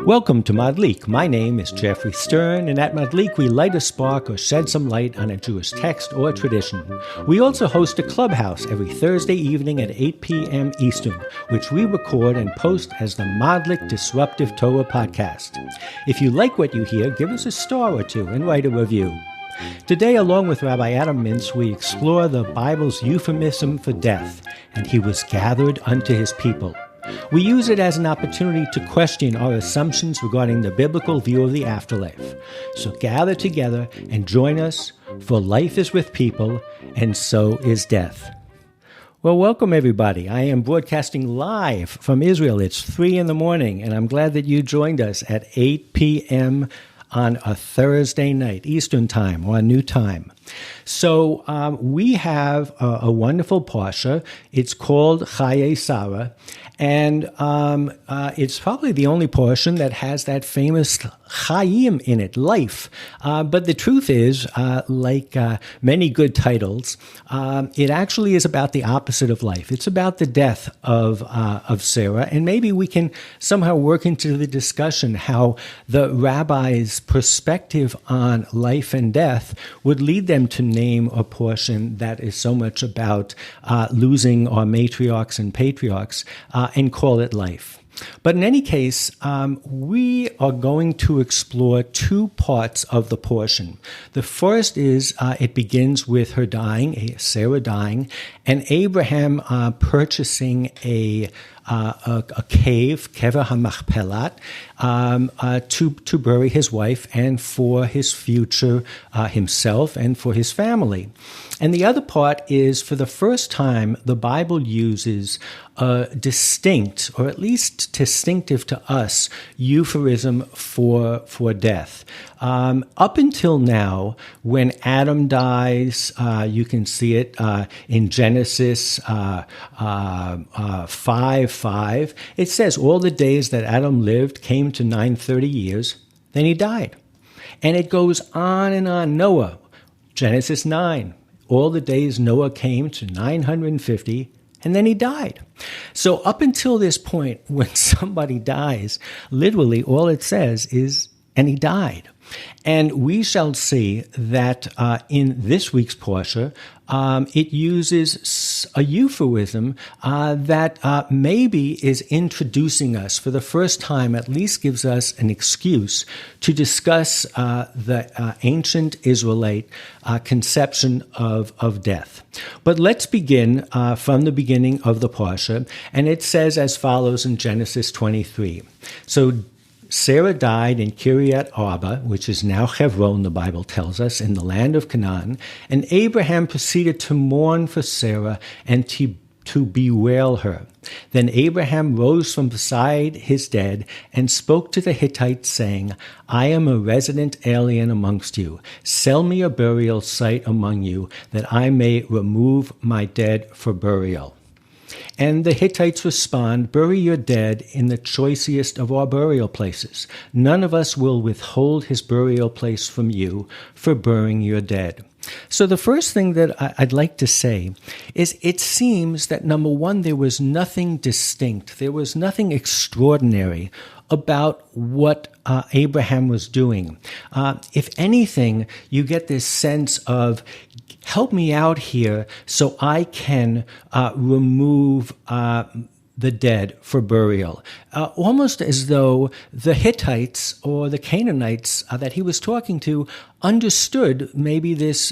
Welcome to Madlik. My name is Geoffrey Stern, and at Madlik we light a spark or shed some light on a Jewish text or tradition. We also host a Clubhouse every Thursday evening at 8 p.m. Eastern, which we record and post as the Madlik Disruptive Torah Podcast. If you like what you hear, give us a star or two and write a review. Today, along with Rabbi Adam Mintz, we explore the Bible's euphemism for death, and he was gathered unto his people. We use it as an opportunity to question our assumptions regarding the biblical view of the afterlife. So gather together and join us, for life is with people, and so is death. Well, welcome everybody. I am broadcasting live from Israel. It's 3 a.m, and I'm glad that you joined us at 8 p.m. on a Thursday night, Eastern Time, or a new time. So we have a wonderful Parsha. It's called Chayei Sarah, and it's probably the only portion that has that famous Chayim in it, life. But the truth is, like many good titles, it actually is about the opposite of life. It's about the death of Sarah, and maybe we can somehow work into the discussion how the Rabbi's perspective on life and death would lead them to name a portion that is so much about losing our matriarchs and patriarchs and call it life. But in any case, we are going to explore two parts of the portion. The first is it begins with her dying, Sarah dying, and Abraham purchasing a cave, Kever HaMachpelat, to bury his wife and for his future himself and for his family. And the other part is, for the first time, the Bible uses a distinct, or at least distinctive to us, euphemism for death. Up until now, when Adam dies, you can see it in Genesis 5:5. It says, all the days that Adam lived came to 930 years, then he died. And it goes on and on. Noah, Genesis 9. All the days Noah came to 950, and then he died. So up until this point, when somebody dies, literally all it says is, and he died. And we shall see that in this week's Parsha, it uses a euphemism that maybe is introducing us for the first time, at least gives us an excuse to discuss the ancient Israelite conception of death. But let's begin from the beginning of the Parsha, and it says as follows in Genesis 23. So Sarah died in Kiryat Arba, which is now Hebron, the Bible tells us, in the land of Canaan, and Abraham proceeded to mourn for Sarah and to bewail her. Then Abraham rose from beside his dead and spoke to the Hittites, saying, I am a resident alien amongst you. Sell me a burial site among you, that I may remove my dead for burial. And the Hittites respond, bury your dead in the choicest of our burial places. None of us will withhold his burial place from you for burying your dead. So the first thing that I'd like to say is it seems that, number one, there was nothing distinct. There was nothing extraordinary about what Abraham was doing. If anything, you get this sense of, help me out here so I can remove the dead for burial. Almost as though the Hittites or the Canaanites that he was talking to understood maybe this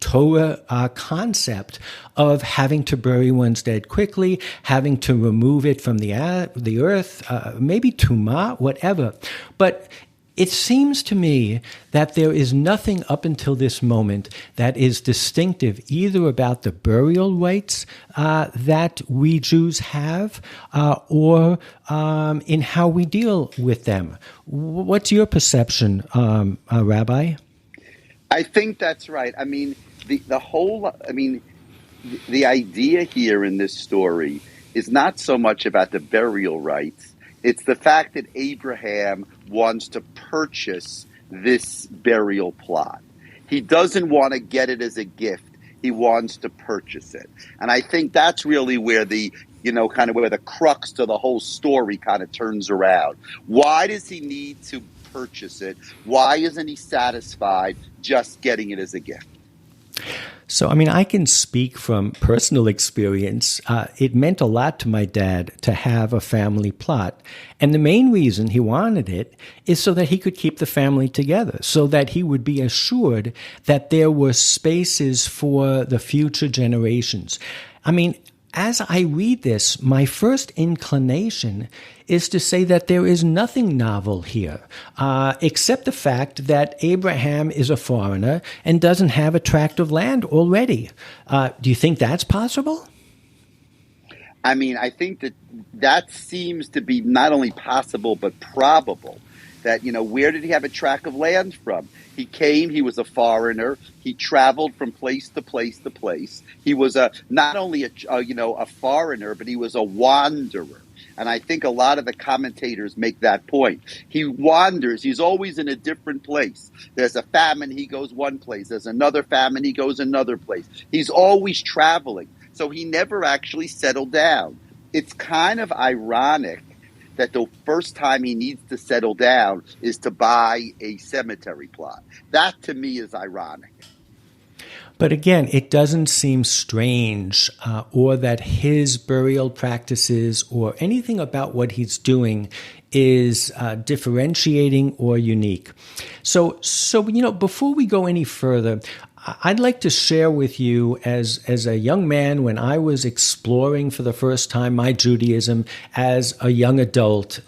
Torah concept of having to bury one's dead quickly, having to remove it from the earth, maybe tumah, whatever. But it seems to me that there is nothing up until this moment that is distinctive either about the burial rites that we Jews have or in how we deal with them. What's your perception, Rabbi? I think that's right. I mean, the idea here in this story is not so much about the burial rites. It's the fact that Abraham wants to purchase this burial plot. He doesn't want to get it as a gift. He wants to purchase it. And I think that's really where the kind of where the crux to the whole story kind of turns around. Why does he need to purchase it? Why isn't he satisfied just getting it as a gift? So, I mean, I can speak from personal experience. It meant a lot to my dad to have a family plot. And the main reason he wanted it is so that he could keep the family together, so that he would be assured that there were spaces for the future generations. I mean, as I read this, my first inclination is to say that there is nothing novel here, except the fact that Abraham is a foreigner and doesn't have a tract of land already. Do you think that's possible? I mean, I think that seems to be not only possible, but probable. That, where did he have a tract of land from? He came, he was a foreigner, he traveled from place to place to place. He was not only a foreigner, but he was a wanderer. And I think a lot of the commentators make that point. He wanders, he's always in a different place. There's a famine, he goes one place. There's another famine, he goes another place. He's always traveling. So he never actually settled down. It's kind of ironic that the first time he needs to settle down is to buy a cemetery plot. That, to me, is ironic. But again, it doesn't seem strange or that his burial practices or anything about what he's doing is differentiating or unique. So before we go any further, I'd like to share with you as a young man, when I was exploring for the first time my Judaism as a young adult,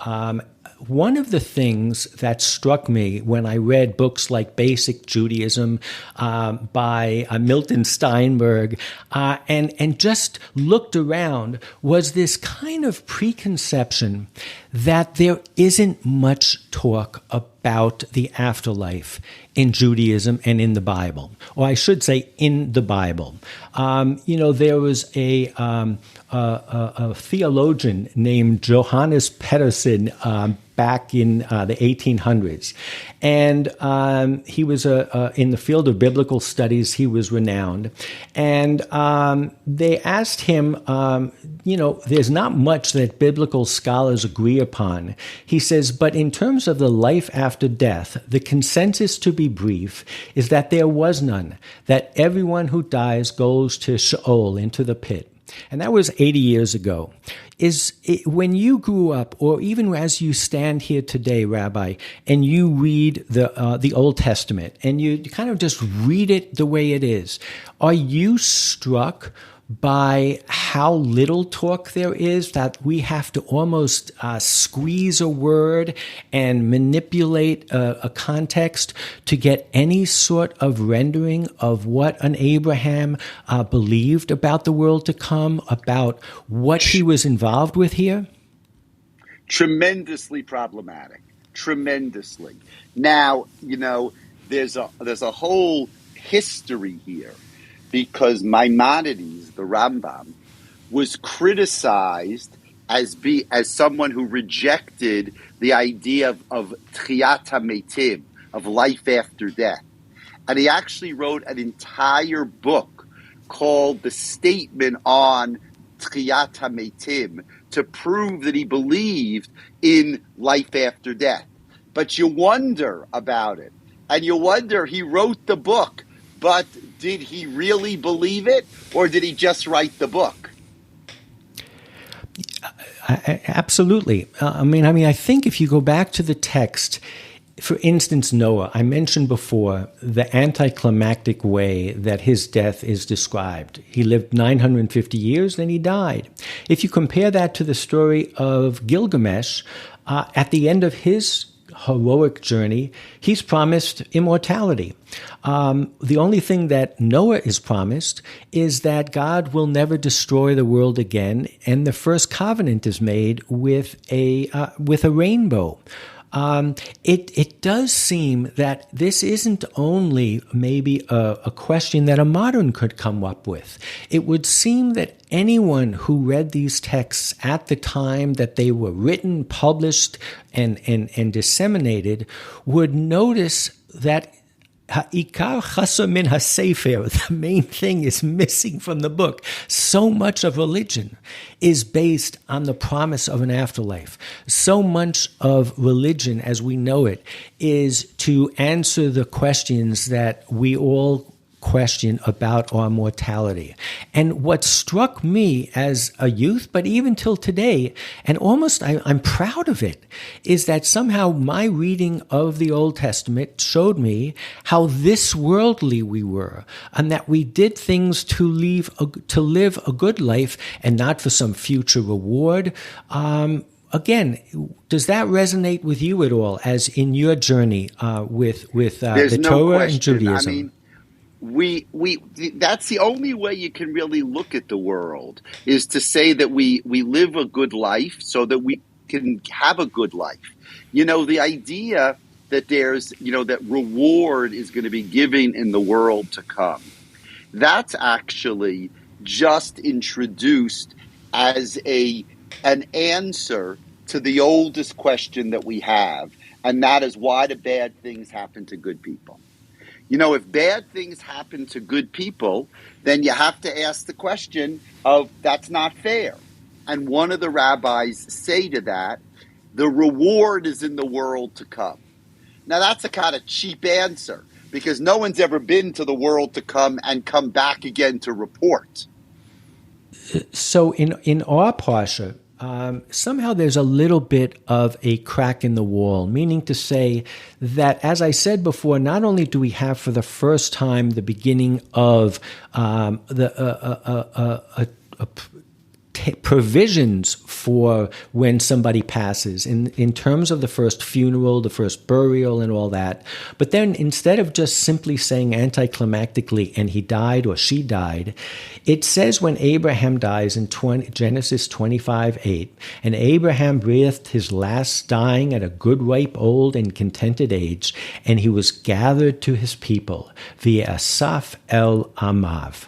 one of the things that struck me when I read books like Basic Judaism by Milton Steinberg and just looked around was this kind of preconception that there isn't much talk about the afterlife in Judaism and in the Bible, or I should say in the Bible. There was a theologian named Johannes Pedersen back in the 1800s. And he was in the field of biblical studies, he was renowned. And they asked him, there's not much that biblical scholars agree upon. He says, but in terms of the life after death, the consensus, to be brief, is that there was none, that everyone who dies goes to Sheol, into the pit. And that was 80 years ago. When you grew up, or even as you stand here today, Rabbi, and you read the Old Testament, and you kind of just read it the way it is, are you struck by how little talk there is, that we have to almost squeeze a word and manipulate a context to get any sort of rendering of what an Abraham believed about the world to come, about what he was involved with here? Tremendously problematic. Tremendously. Now, there's a whole history here, because Maimonides, the Rambam, was criticized as someone who rejected the idea of Tchiyat HaMetim, of life after death. And he actually wrote an entire book called The Statement on Tchiyat HaMetim to prove that he believed in life after death. But you wonder about it. And you wonder, he wrote the book, but did he really believe it, or did he just write the book? Absolutely. I think if you go back to the text, for instance, Noah, I mentioned before the anticlimactic way that his death is described. He lived 950 years, then he died. If you compare that to the story of Gilgamesh, at the end of his heroic journey, he's promised immortality. The only thing that Noah is promised is that God will never destroy the world again, and the first covenant is made with a rainbow. It does seem that this isn't only maybe a question that a modern could come up with. It would seem that anyone who read these texts at the time that they were written, published, and disseminated would notice that Ha'ikar chasar min hasefer, the main thing is missing from the book. So much of religion is based on the promise of an afterlife. So much of religion as we know it is to answer the questions that we all question about our mortality. And what struck me as a youth, but even till today, and almost I'm proud of it, is that somehow my reading of the Old Testament showed me how this worldly we were, and that we did things to live a good life and not for some future reward. Again, does that resonate with you at all, as in your journey with the Torah and Judaism? I mean, we that's the only way you can really look at the world, is to say that we live a good life so that we can have a good life. The idea that there's, that reward is going to be given in the world to come, that's actually just introduced as an answer to the oldest question that we have, and that is, why do bad things happen to good people? If bad things happen to good people, then you have to ask the question of, that's not fair. And one of the rabbis say to that, the reward is in the world to come. Now, that's a kind of cheap answer, because no one's ever been to the world to come and come back again to report. So in our Parsha, somehow there's a little bit of a crack in the wall, meaning to say that, as I said before, not only do we have for the first time the beginning of provisions for when somebody passes in terms of the first funeral, the first burial, and all that. But then instead of just simply saying anticlimactically, and he died or she died, it says when Abraham dies in Genesis 25:8, and Abraham breathed his last, dying at a good ripe old and contented age, and he was gathered to his people via Asaph el Amav.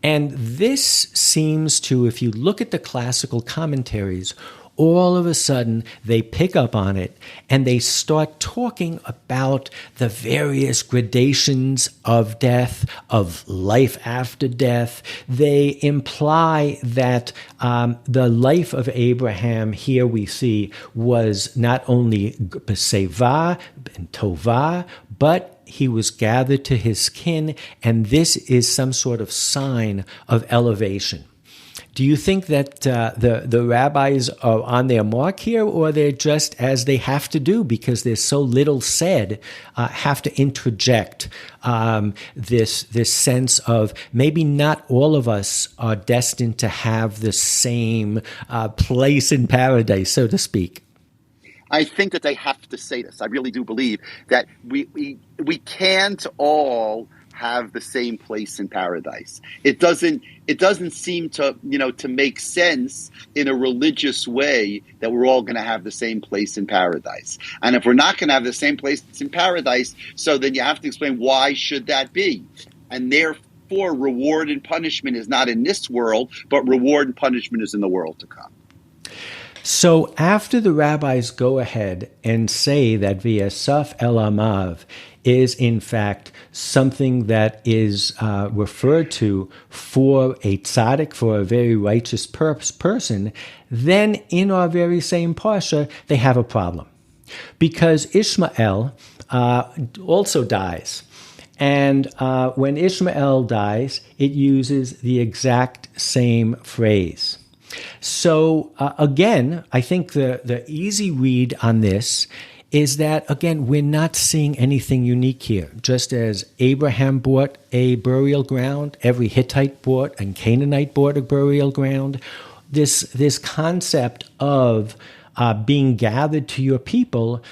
And this seems to, if you look at the classical commentaries, all of a sudden they pick up on it and they start talking about the various gradations of death, of life after death. They imply that the life of Abraham, here we see, was not only B'Seva and Tovah, but he was gathered to his kin, and this is some sort of sign of elevation. Do you think that the rabbis are on their mark here, or they're just, as they have to do because there's so little said, have to interject this sense of maybe not all of us are destined to have the same place in paradise, so to speak? I think that they have to say this. I really do believe that we can't all have the same place in paradise. It doesn't seem to to make sense in a religious way that we're all going to have the same place in paradise. And if we're not going to have the same place in paradise, so then you have to explain, why should that be? And therefore, reward and punishment is not in this world, but reward and punishment is in the world to come. So after the rabbis go ahead and say that V'yasaf el Amav is in fact something that is referred to for a tzaddik, for a very righteous person, then in our very same parsha, they have a problem. Because Ishmael also dies. And when Ishmael dies, it uses the exact same phrase. So again, I think the easy read on this is that, again, we're not seeing anything unique here. Just as Abraham bought a burial ground, every Hittite bought and Canaanite bought a burial ground, this concept of being gathered to your people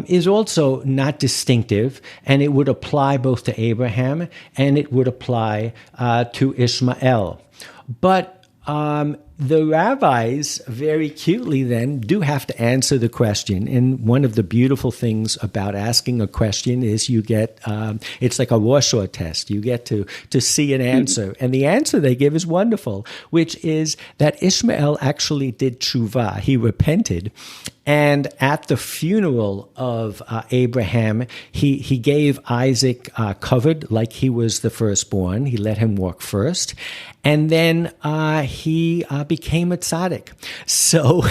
is also not distinctive, and it would apply both to Abraham and it would apply to Ishmael. But the rabbis very cutely then do have to answer the question. And one of the beautiful things about asking a question is you get, it's like a Rorschach test. You get to see an answer. And the answer they give is wonderful, which is that Ishmael actually did tshuva. He repented. And at the funeral of Abraham, he gave Isaac covered like he was the firstborn. He let him walk first. And then he became a tzaddik. So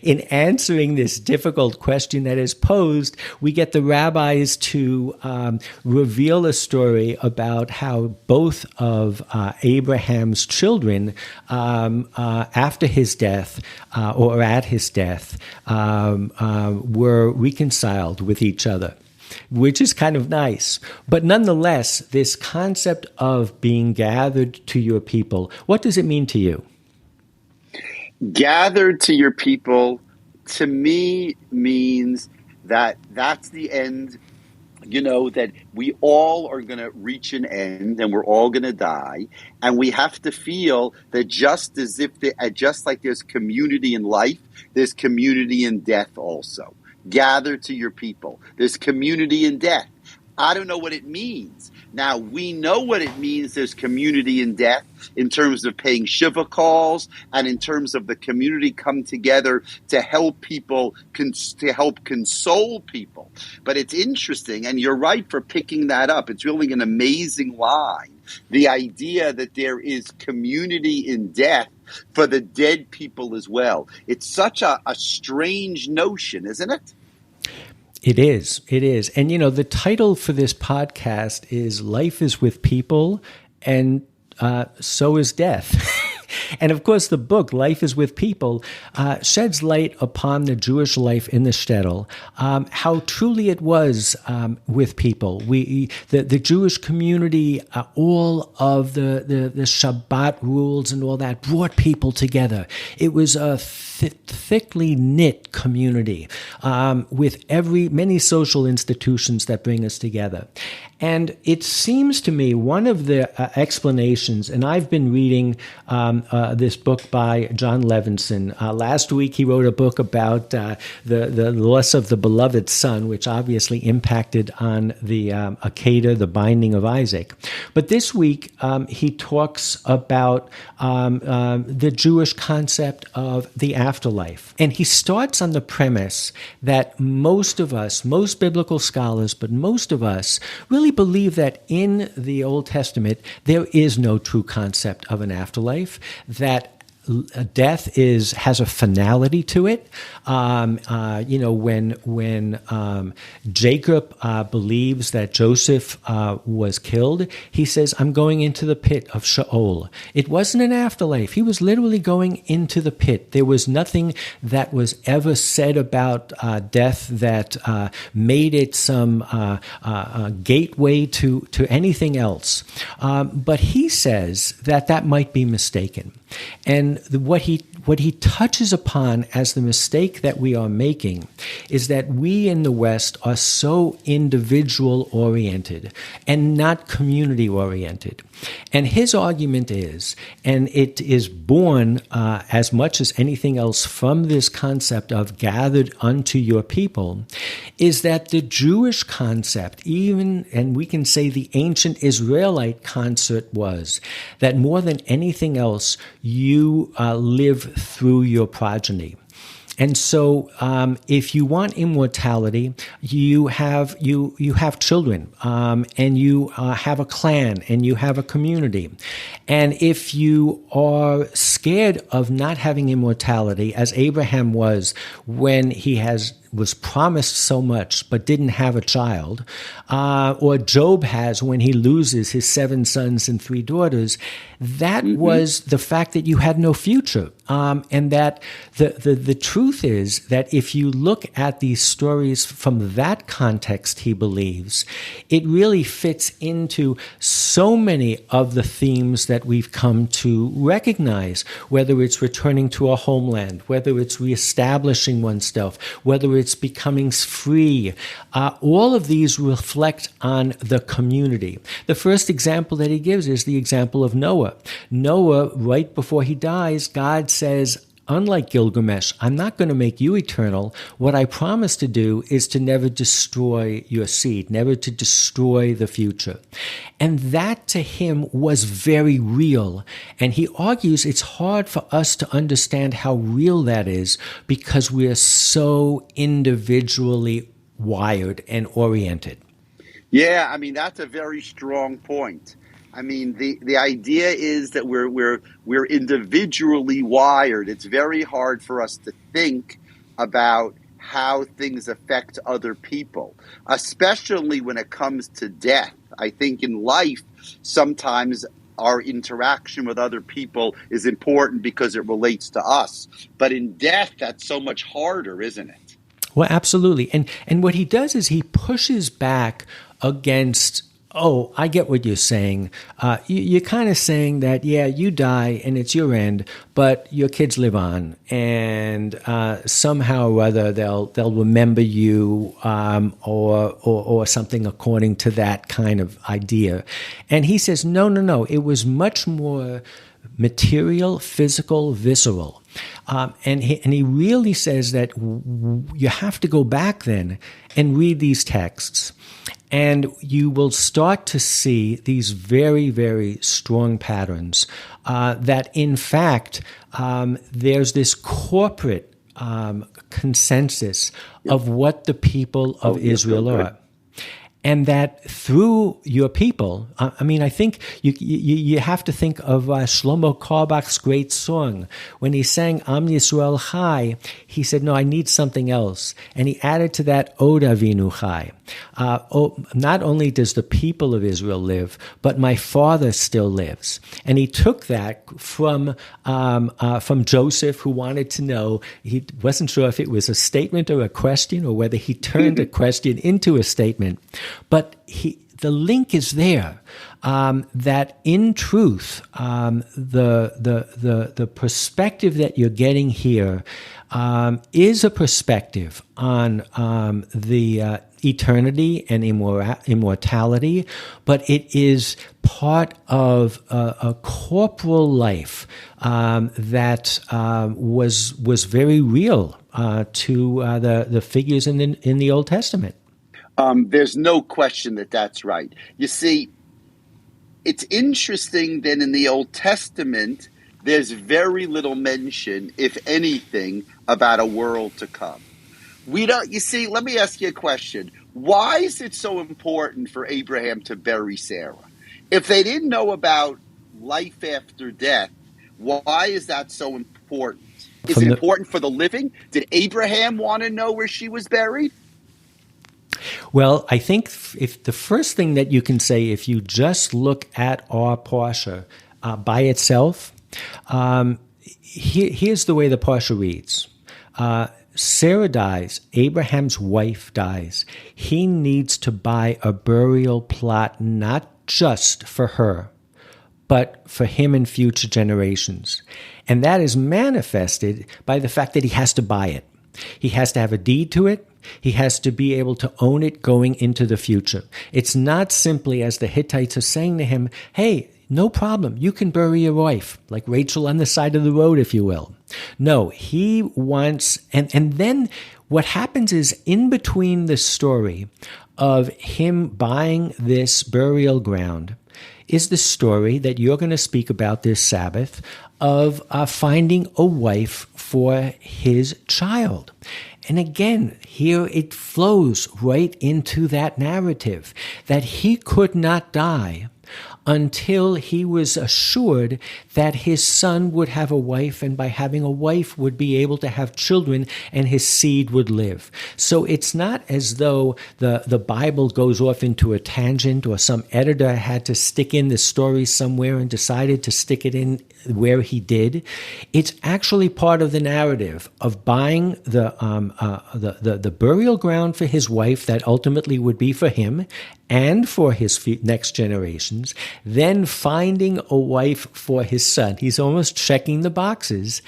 in answering this difficult question that is posed, we get the rabbis to reveal a story about how both of Abraham's children, after his death or at his death, were reconciled with each other, which is kind of nice. But nonetheless, this concept of being gathered to your people, what does it mean to you? Gathered to your people, to me, means that that's the end, that we all are going to reach an end and we're all going to die. And we have to feel that just like there's community in life, there's community in death also. Gather to your people. There's community in death. I don't know what it means. Now, we know what it means. There's community in death in terms of paying shiva calls and in terms of the community come together to help people, to help console people. But it's interesting, and you're right for picking that up. It's really an amazing line. The idea that there is community in death for the dead people as well. It's such a strange notion, isn't it? It is. It is. And, the title for this podcast is Life is with People, and so is death. And of course, the book, Life is with People, sheds light upon the Jewish life in the shtetl, how truly it was with people. The Jewish community, all of the Shabbat rules and all that brought people together. It was a thickly knit community with many social institutions that bring us together. And it seems to me one of the explanations, and I've been reading this book by Jon Levenson. Last week he wrote a book about the loss of the beloved son, which obviously impacted on the Akedah, the binding of Isaac. But this week he talks about the Jewish concept of the afterlife. And he starts on the premise that most biblical scholars, but most of us really believe that in the Old Testament, there is no true concept of an afterlife, that death has a finality to it. When Jacob believes that Joseph was killed, he says, "I'm going into the pit of Sheol." It wasn't an afterlife. He was literally going into the pit. There was nothing that was ever said about death that made it some gateway to anything else. But he says that might be mistaken. And what he touches upon as the mistake that we are making is that we in the West are so individual-oriented and not community-oriented. And his argument is, and it is born as much as anything else from this concept of gathered unto your people, is that the Jewish concept, and we can say the ancient Israelite concept was, that more than anything else, you live through your progeny. And so, if you want immortality, you have children, and you have a clan, and you have a community. And if you are scared of not having immortality, as Abraham was when he was promised so much but didn't have a child, or Job has when he loses his 7 sons and 3 daughters, that was the fact that you had no future. And that the truth is that if you look at these stories from that context, he believes, it really fits into so many of the themes that we've come to recognize, whether it's returning to a homeland, whether it's reestablishing oneself, whether it's becoming free. All of these reflect on the community. The first example that he gives is the example of Noah. Noah, right before he dies, God says, unlike Gilgamesh, I'm not going to make you eternal. What I promise to do is to never destroy your seed, never to destroy the future. And that to him was very real. And he argues it's hard for us to understand how real that is because we're so individually wired and oriented. Yeah, I mean, that's a very strong point. I mean, the idea is that we're individually wired. It's very hard for us to think about how things affect other people, especially when it comes to death. I think in life, sometimes our interaction with other people is important because it relates to us. But in death, that's so much harder, isn't it? Well, absolutely. And what he does is he pushes back against, oh, I get what you're saying. You're kind of saying that, yeah, you die and it's your end, but your kids live on, and somehow or other they'll remember you, or something according to that kind of idea. And he says, no. It was much more material, physical, visceral. And he really says that you have to go back then and read these texts, and you will start to see these very, very strong patterns that, in fact, there's this corporate consensus of what the people of Israel are. And that through your people, I mean, I think you have to think of Shlomo Carlebach's great song. When he sang Am Yisrael Chai, he said, no, I need something else. And he added to that Od Avinu Chai. Not only does the people of Israel live, but my father still lives. And he took that from Joseph, who wanted to know. He wasn't sure if it was a statement or a question, or whether he turned a question into a statement. But the link is there, that in truth, the perspective that you're getting here is a perspective on the eternity and immortality, but it is part of a corporal life that was very real to the figures in the Old Testament. There's no question that that's right. You see, it's interesting that in the Old Testament, there's very little mention, if anything, about a world to come. You see, let me ask you a question. Why is it so important for Abraham to bury Sarah? If they didn't know about life after death, why is that so important? Is it important for the living? Did Abraham want to know where she was buried? Well, I think if the first thing that you can say, if you just look at our Parsha by itself, here's the way the Parsha reads. Sarah dies, Abraham's wife dies. He needs to buy a burial plot not just for her, but for him and future generations. And that is manifested by the fact that he has to buy it. He has to have a deed to it. He has to be able to own it going into the future. It's not simply, as the Hittites are saying to him, hey, no problem, you can bury your wife, like Rachel on the side of the road, if you will. No, he wants, and then what happens is, in between the story of him buying this burial ground is the story that you're going to speak about this Sabbath of finding a wife for his child. And again, here it flows right into that narrative that he could not die until he was assured that his son would have a wife, and by having a wife would be able to have children and his seed would live. So it's not as though the Bible goes off into a tangent, or some editor had to stick in the story somewhere and decided to stick it in where he did. It's actually part of the narrative of buying the burial ground for his wife that ultimately would be for him and for his next generations, then finding a wife for his son. He's almost checking the boxes.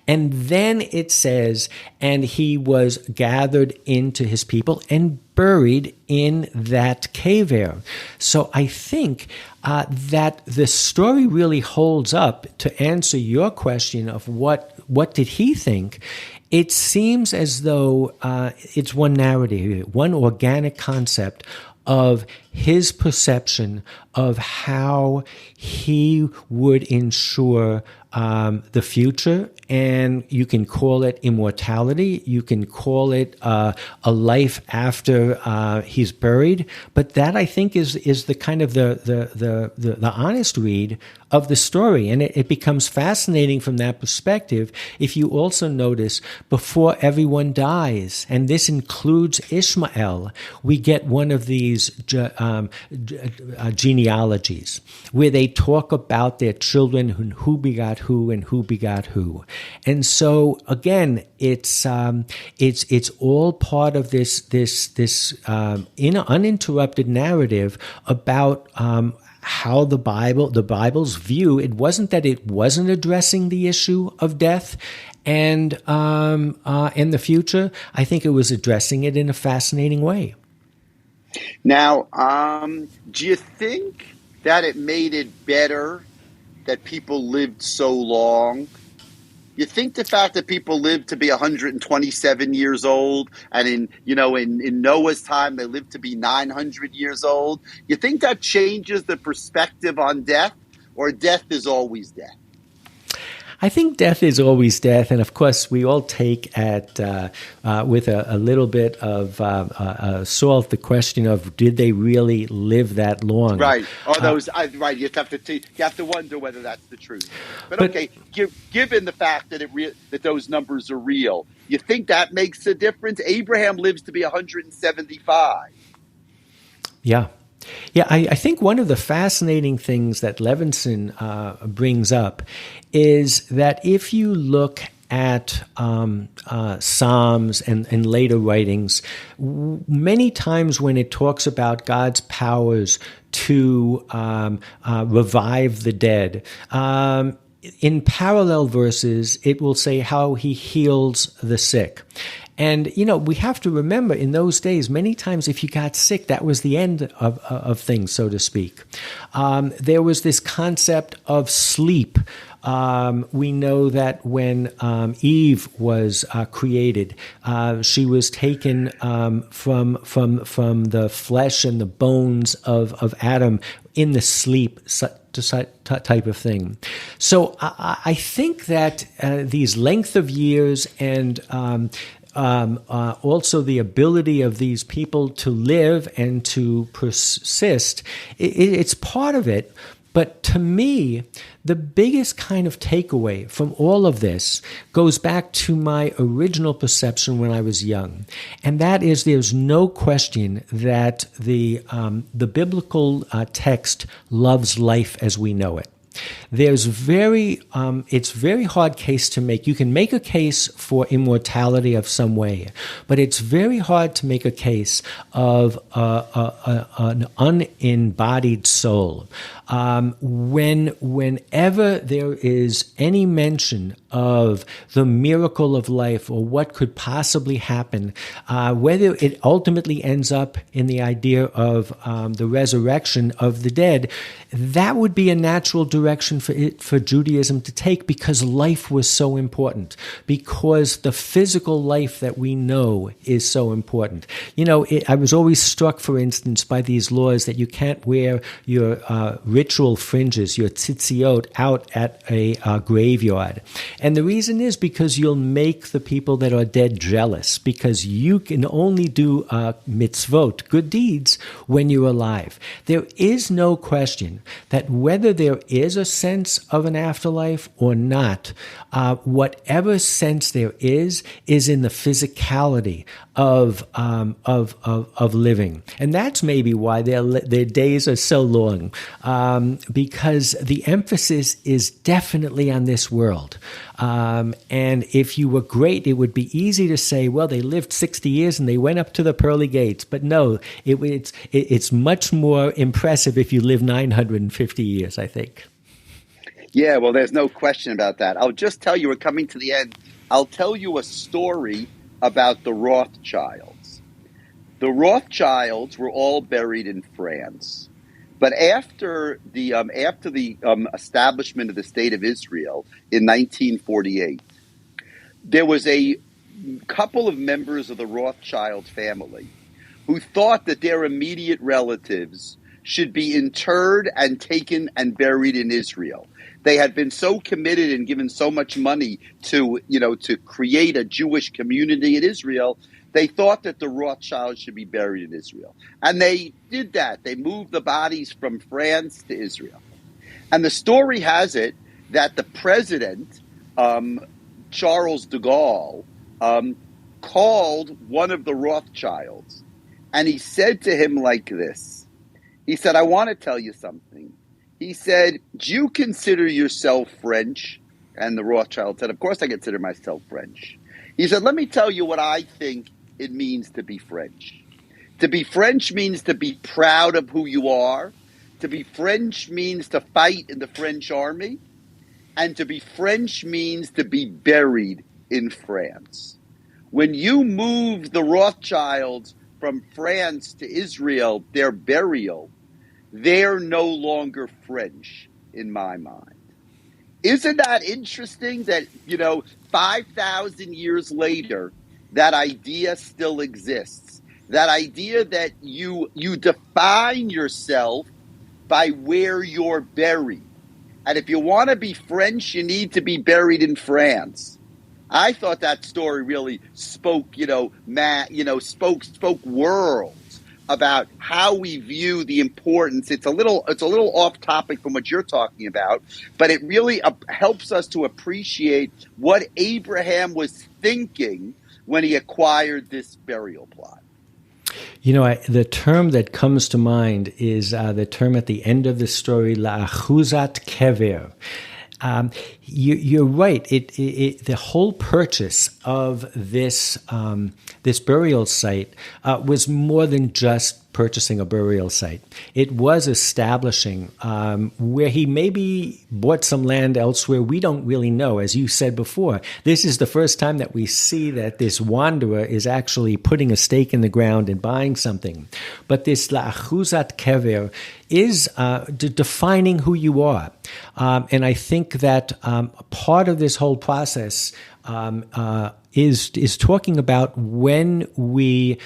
And then it says, and he was gathered into his people and buried in that cave there. So I think that the story really holds up to answer your question of what what did he think? It seems as though it's one narrative, one organic concept of his perception of how he would ensure the future. And you can call it immortality. You can call it a life after he's buried. But that, I think, is the kind of the honest read of the story. And it becomes fascinating from that perspective if you also notice before everyone dies, and this includes Ishmael, we get one of these genealogies where they talk about their children and who begot who and who begot who. And so again, it's all part of this uninterrupted narrative about how the Bible's view. It wasn't that it wasn't addressing the issue of death and in the future. I think it was addressing it in a fascinating way. Now, do you think that it made it better that people lived so long? You think the fact that people lived to be 127 years old, and in Noah's time they lived to be 900 years old, you think that changes the perspective on death, or death is always death? I think death is always death, and of course we all take with a little bit of salt the question of did they really live that long? Right. Right. You have to wonder whether that's the truth. But okay, given the fact that that those numbers are real, you think that makes a difference? Abraham lives to be 175. Yeah. Yeah, I think one of the fascinating things that Levenson brings up is that if you look at Psalms and later writings, many times when it talks about God's powers to revive the dead, in parallel verses, it will say how he heals the sick. And, we have to remember in those days, many times if you got sick, that was the end of things, so to speak. There was this concept of sleep. We know that when Eve was created, she was taken from the flesh and the bones of Adam in the sleep type of thing. So I think that these length of years and also the ability of these people to live and to persist, it's part of it. But to me, the biggest kind of takeaway from all of this goes back to my original perception when I was young. And that is there's no question that the biblical text loves life as we know it. It's very hard case to make. You can make a case for immortality of some way, but it's very hard to make a case of an unembodied soul. Whenever there is any mention of the miracle of life or what could possibly happen, whether it ultimately ends up in the idea of the resurrection of the dead, that would be a natural direction for Judaism to take, because life was so important, because the physical life that we know is so important. I was always struck, for instance, by these laws that you can't wear your ritual fringes, your tzitziot, out at a graveyard. And the reason is because you'll make the people that are dead jealous, because you can only do mitzvot, good deeds, when you're alive. There is no question that whether there is a sense of an afterlife or not, whatever sense there is in the physicality of living. And that's maybe why their days are so long, because the emphasis is definitely on this world. And if you were great, it would be easy to say, well, they lived 60 years and they went up to the pearly gates. But no, it's much more impressive if you live 950 years, I think. Yeah, well, there's no question about that. I'll just tell you, we're coming to the end. I'll tell you a story about the Rothschilds. The Rothschilds were all buried in France. But after the establishment of the State of Israel in 1948, there was a couple of members of the Rothschild family who thought that their immediate relatives should be interred and taken and buried in Israel. They had been so committed and given so much money to create a Jewish community in Israel. They thought that the Rothschilds should be buried in Israel. And they did that. They moved the bodies from France to Israel. And the story has it that the president, Charles de Gaulle, called one of the Rothschilds, and he said to him like this. He said, I want to tell you something. He said, do you consider yourself French? And the Rothschild said, of course I consider myself French. He said, let me tell you what I think it means to be French. To be French means to be proud of who you are. To be French means to fight in the French army. And to be French means to be buried in France. When you move the Rothschilds from France to Israel, their burial, they're no longer French in my mind. Isn't that interesting that, 5,000 years later, that idea still exists? That idea that you define yourself by where you're buried. And if you want to be French, you need to be buried in France. I thought that story really spoke, spoke worlds about how we view the importance. It's a little off topic from what you're talking about, but it really helps us to appreciate what Abraham was thinking when he acquired this burial plot. The term that comes to mind is the term at the end of the story, la'achuzat kever. You're right. The whole purchase of this burial site was more than just purchasing a burial site. It was establishing where he maybe bought some land elsewhere. We don't really know. As you said before, this is the first time that we see that this wanderer is actually putting a stake in the ground and buying something. But this la'achuzat kever is defining who you are. And I think that part of this whole process is talking about when we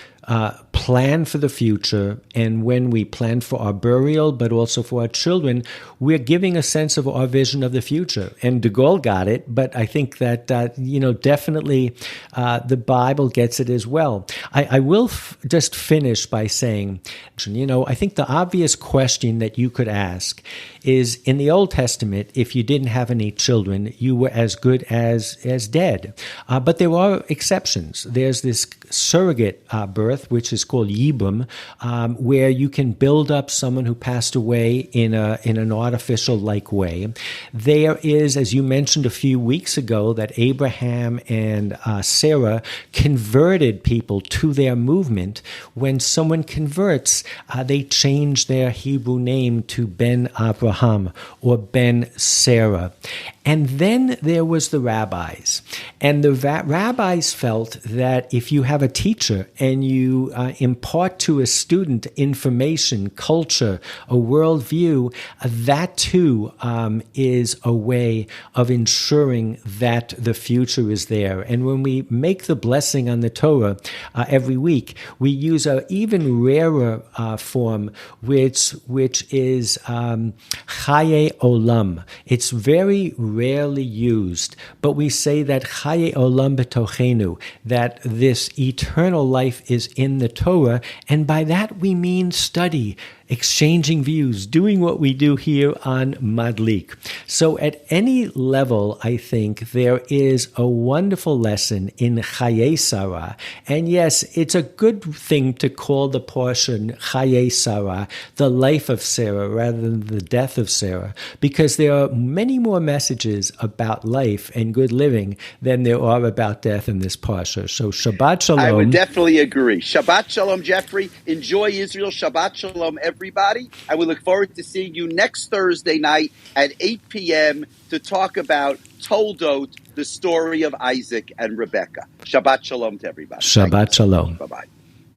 plan for the future and when we plan for our burial, but also for our children, we're giving a sense of our vision of the future. And de Gaulle got it, but I think that, definitely the Bible gets it as well. I will just finish by saying, I think the obvious question that you could ask is, in the Old Testament, if you didn't have any children, you were as good as dead. But there are exceptions. There's this surrogate birth, which is called yibum, where you can build up someone who passed away in an artificial-like way. There is, as you mentioned a few weeks ago, that Abraham and Sarah converted people to their movement. When someone converts, they change their Hebrew name to Ben Abraham or Ben Sarah. And then there was the rabbis. And the rabbis felt that if you have a teacher and you impart to a student information, culture, a worldview, that too is a way of ensuring that the future is there. And when we make the blessing on the Torah every week, we use an even rarer form, which is Chayei Olam. It's very rarely used, but we say that Chayei Olam betochenu, that this eternal life is in the Torah, and by that we mean study, exchanging views, doing what we do here on Madlik. So at any level, I think there is a wonderful lesson in Chayei Sarah. And yes, it's a good thing to call the portion Chayei Sarah, the life of Sarah, rather than the death of Sarah, because there are many more messages about life and good living than there are about death in this parsha. So Shabbat Shalom. I would definitely agree. Shabbat Shalom, Geoffrey. Enjoy Israel. Shabbat Shalom, everybody. I will look forward to seeing you next Thursday night at 8 p.m. to talk about Toldot, the story of Isaac and Rebekah. Shabbat Shalom to everybody. Shabbat Shalom. Bye-bye.